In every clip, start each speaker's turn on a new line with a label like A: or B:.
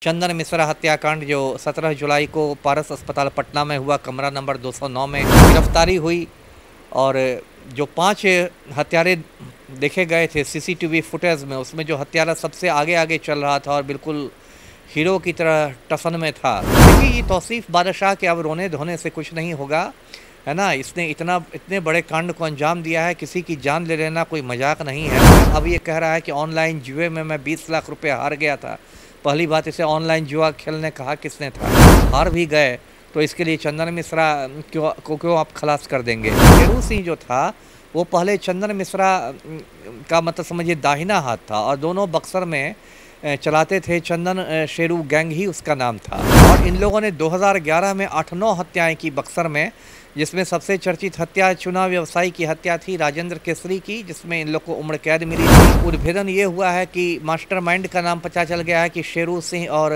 A: चंदन मिश्रा हत्याकांड जो 17 जुलाई को पारस अस्पताल पटना में हुआ, कमरा नंबर 209 में गिरफ्तारी हुई। और जो 5 हत्यारे देखे गए थे सीसीटीवी फुटेज में, उसमें जो हत्यारा सबसे आगे आगे चल रहा था और बिल्कुल हीरो की तरह टसन में था। देखिए, ये तौसीफ बादशाह के अब रोने धोने से कुछ नहीं होगा, है ना। इसने इतने बड़े कांड को अंजाम दिया है, किसी की जान ले लेना कोई मजाक नहीं है। अब ये कह रहा है कि ऑनलाइन जुए में मैं 20 लाख रुपए हार गया था। पहली बात, इसे ऑनलाइन जुआ खेलने कहा किसने था? हार भी गए तो इसके लिए चंदन मिश्रा क्यों आप खलास कर देंगे? शेरू सिंह जो था वो पहले चंदन मिश्रा का मतलब समझिए दाहिना हाथ था और दोनों बक्सर में चलाते थे। चंदन शेरू गैंग ही उसका नाम था। और इन लोगों ने 2011 में 8-9 हत्याएं की बक्सर में, जिसमें सबसे चर्चित हत्या चुनाव व्यवसायी की हत्या थी राजेंद्र केसरी की, जिसमें इन लोग को उम्र कैद मिली थी। उद्भेदन ये हुआ है कि मास्टरमाइंड का नाम पता चल गया है कि शेरू सिंह और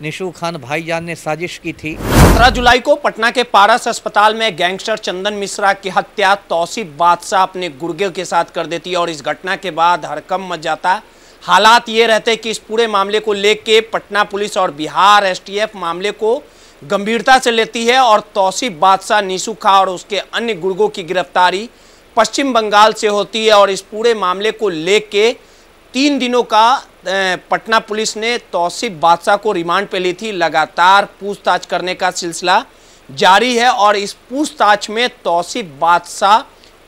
A: निशू खान भाईजान ने साजिश की थी।
B: 17 जुलाई को पटना के पारस अस्पताल में गैंगस्टर चंदन मिश्रा की हत्या तौसीफ बादशाह अपने गुर्गे के साथ कर देती है और इस घटना के बाद हड़कंप मच जाता है। हालात ये रहते कि इस पूरे मामले को लेके पटना पुलिस और बिहार एसटीएफ मामले को गंभीरता से लेती है और तौसीफ बादशाह, निशू खां और उसके अन्य गुर्गों की गिरफ्तारी पश्चिम बंगाल से होती है। और इस पूरे मामले को लेके 3 दिनों का पटना पुलिस ने तौसीफ बादशाह को रिमांड पे ली थी। लगातार पूछताछ करने का सिलसिला जारी है और इस पूछताछ में तौसीफ बादशाह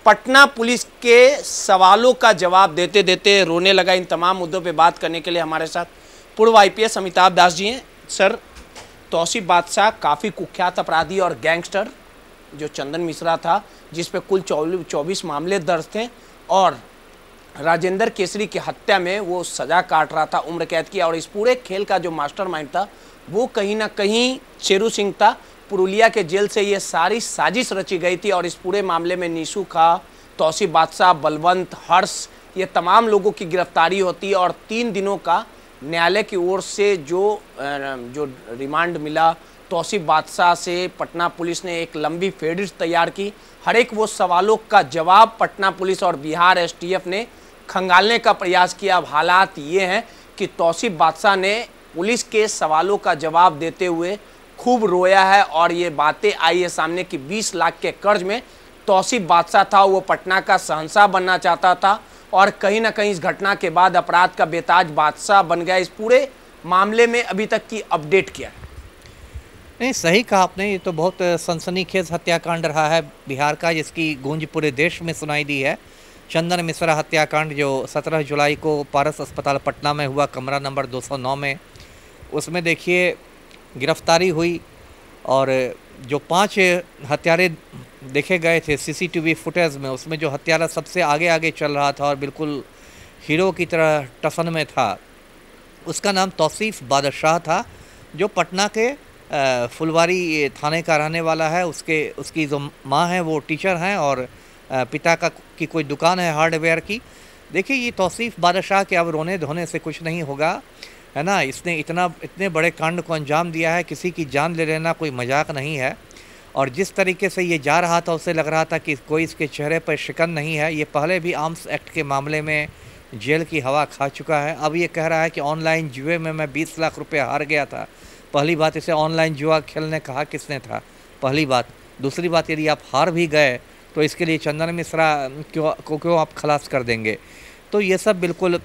B: पटना पुलिस के सवालों का जवाब देते देते रोने लगा। इन तमाम मुद्दों पे बात करने के लिए हमारे साथ पूर्व आईपीएस अमिताभ दास जी हैं। सर, तौसीफ बादशाह काफ़ी कुख्यात अपराधी और गैंगस्टर जो चंदन मिश्रा था, जिस पे कुल 24 मामले दर्ज थे और राजेंद्र केसरी की हत्या में वो सज़ा काट रहा था, उम्र कैद की। और इस पूरे खेल का जो मास्टरमाइंड था वो कहीं ना कहीं शेरू सिंह था। पुरुलिया के जेल से ये सारी साजिश रची गई थी और इस पूरे मामले में निशू खां, तौसीफ बादशाह, बलवंत, हर्ष, ये तमाम लोगों की गिरफ्तारी होती है। और 3 दिनों का न्यायालय की ओर से जो रिमांड मिला तौसीफ बादशाह से, पटना पुलिस ने एक लंबी फेहरिस्त तैयार की। हर एक वो सवालों का जवाब पटना पुलिस और बिहार एसटीएफ ने खंगालने का प्रयास किया। अब हालात ये हैं कि तौसीफ बादशाह ने पुलिस के सवालों का जवाब देते हुए खूब रोया है और ये बातें आई है सामने कि 20 लाख के कर्ज में तौसीफ बादशाह था, वो पटना का शहंशाह बनना चाहता था और कहीं ना कहीं इस घटना के बाद अपराध का बेताज बादशाह बन गया। इस पूरे मामले में अभी तक की अपडेट क्या है?
A: नहीं, सही कहा आपने। ये तो बहुत सनसनीखेज हत्याकांड रहा है बिहार का, जिसकी गूंज पूरे देश में सुनाई दी है। चंदन मिश्रा हत्याकांड जो 17 जुलाई को पारस अस्पताल पटना में हुआ, कमरा नंबर 209 में, उसमें देखिए गिरफ्तारी हुई। और जो 5 हत्यारे देखे गए थे सीसीटीवी फुटेज में, उसमें जो हत्यारा सबसे आगे आगे चल रहा था और बिल्कुल हीरो की तरह टसन में था, उसका नाम तौसीफ बादशाह था, जो पटना के फुलवारी थाने का रहने वाला है। उसकी जो माँ है वो टीचर हैं और पिता की कोई दुकान है हार्डवेयर की। देखिए, ये तौसीफ बादशाह के अब रोने धोने से कुछ नहीं होगा, है ना। इसने इतने बड़े कांड को अंजाम दिया है, किसी की जान ले लेना कोई मजाक नहीं है। और जिस तरीके से ये जा रहा था, उससे लग रहा था कि कोई इसके चेहरे पर शिकन नहीं है। ये पहले भी आर्म्स एक्ट के मामले में जेल की हवा खा चुका है। अब ये कह रहा है कि ऑनलाइन जुए में मैं 20 लाख रुपए हार गया था। पहली बात, इसे ऑनलाइन जुआ खेलने कहा किसने था? पहली बात। दूसरी बात, यदि आप हार भी गए तो इसके लिए चंदन मिश्रा क्यों आप खलास कर देंगे? तो ये सब बिल्कुल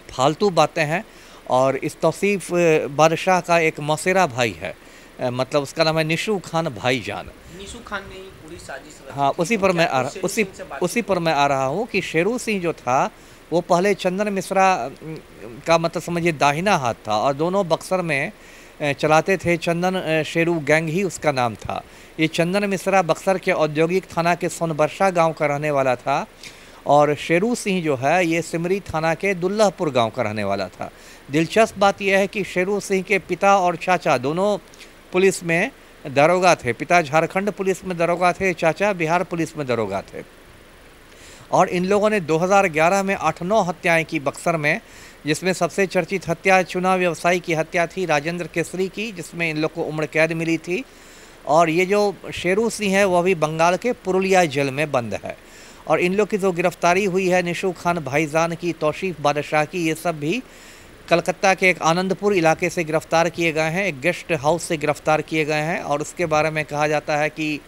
A: फालतू बातें हैं। और इस तौसीफ बादशाह का एक मौसेरा भाई है, मतलब उसका नाम है निशू खान भाईजान।
B: निशू खान ने पूरी साजिश रची।
A: हाँ, उसी पर मैं आ रहा हूँ कि शेरू सिंह जो था वो पहले चंदन मिश्रा का मतलब समझिए दाहिना हाथ था और दोनों बक्सर में चलाते थे। चंदन शेरू गैंग ही उसका नाम था। ये चंदन मिश्रा बक्सर के औद्योगिक थाना के सोनबरसा गांव का रहने वाला था और शेरू सिंह जो है ये सिमरी थाना के दुल्लापुर गांव का रहने वाला था। दिलचस्प बात यह है कि शेरू सिंह के पिता और चाचा दोनों पुलिस में दरोगा थे। पिता झारखंड पुलिस में दरोगा थे, चाचा बिहार पुलिस में दरोगा थे। और इन लोगों ने 2011 में 8-9 हत्याएं की बक्सर में, जिसमें सबसे चर्चित हत्या चुनाव व्यवसायी की हत्या थी राजेंद्र केसरी की, जिसमें इन लोग को उम्र कैद मिली थी। और ये जो शेरू सिंह है वह भी बंगाल के पुरुलिया जेल में बंद है। और इन लोग की जो गिरफ्तारी हुई है निशू खान भाईजान की, तौसीफ बादशाह की, ये सब भी कलकत्ता के एक आनंदपुर इलाके से गिरफ्तार किए गए हैं, एक गेस्ट हाउस से गिरफ्तार किए गए हैं। और उसके बारे में कहा जाता है कि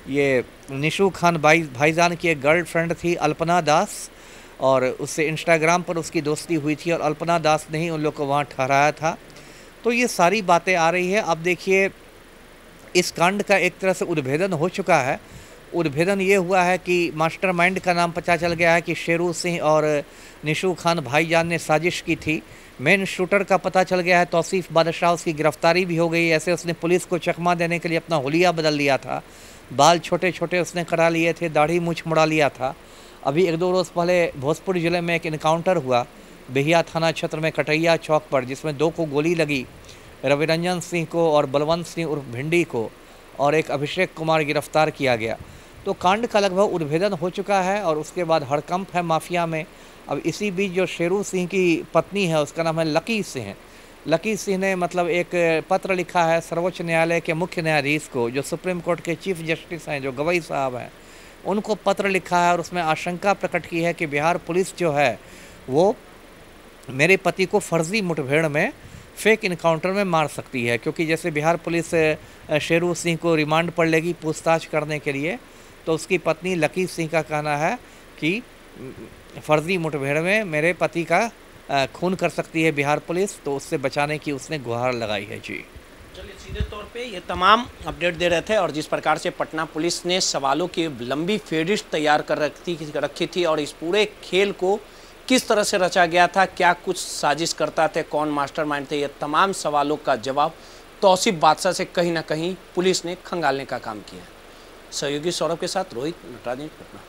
A: ये निशू खान भाईजान की एक गर्लफ्रेंड थी अल्पना दास, और उससे इंस्टाग्राम पर उसकी दोस्ती हुई थी और अल्पना दास ने ही उन लोग को वहाँ ठहराया था। तो ये सारी बातें आ रही है। अब देखिए, इस कांड का एक तरह से उद्भेदन हो चुका है। उद्भेदन ये हुआ है कि मास्टरमाइंड का नाम पता चल गया है कि शेरू सिंह और निशू खान भाईजान ने साजिश की थी। मेन शूटर का पता चल गया है, तौसीफ बादशाह, उसकी गिरफ्तारी भी हो गई। ऐसे उसने पुलिस को चकमा देने के लिए अपना हुलिया बदल लिया था, बाल छोटे छोटे उसने करा लिए थे, दाढ़ी मूछ मुड़ा लिया था। अभी 1-2 रोज़ पहले भोजपुर ज़िले में एक इनकाउंटर हुआ बेहिया थाना क्षेत्र में कटैया चौक पर, जिसमें 2 को गोली लगी, रविरंजन सिंह को और बलवंत सिंह उर्फ भिंडी को, और एक अभिषेक कुमार गिरफ्तार किया गया। तो कांड का लगभग उद्भेदन हो चुका है और उसके बाद हड़कंप है माफिया में। अब इसी बीच जो शेरू सिंह की पत्नी है, उसका नाम है लकी सिंह। लकी सिंह ने मतलब एक पत्र लिखा है सर्वोच्च न्यायालय के मुख्य न्यायाधीश को, जो सुप्रीम कोर्ट के चीफ जस्टिस हैं, जो गवई साहब हैं, उनको पत्र लिखा है और उसमें आशंका प्रकट की है कि बिहार पुलिस जो है वो मेरे पति को फर्जी मुठभेड़ में फेक इनकाउंटर में मार सकती है। क्योंकि जैसे बिहार पुलिस शेरू सिंह को रिमांड पर लेगी पूछताछ करने के लिए, तो उसकी पत्नी लकी सिंह का कहना है कि फर्जी मुठभेड़ में मेरे पति का खून कर सकती है बिहार पुलिस, तो उससे बचाने की उसने गुहार लगाई है। जी
B: चलिए, सीधे तौर पे ये तमाम अपडेट दे रहे थे। और जिस प्रकार से पटना पुलिस ने सवालों की लंबी फेहरिस्त तैयार कर रखी थी और इस पूरे खेल को किस तरह से रचा गया था, क्या कुछ साजिश करता थे, कौन मास्टरमाइंड थे, ये तमाम सवालों का जवाब तौसीफ बादशाह से कहीं ना कहीं पुलिस ने खंगालने का काम किया है। सहयोगी सौरभ के साथ रोहित नटराजन, पटना।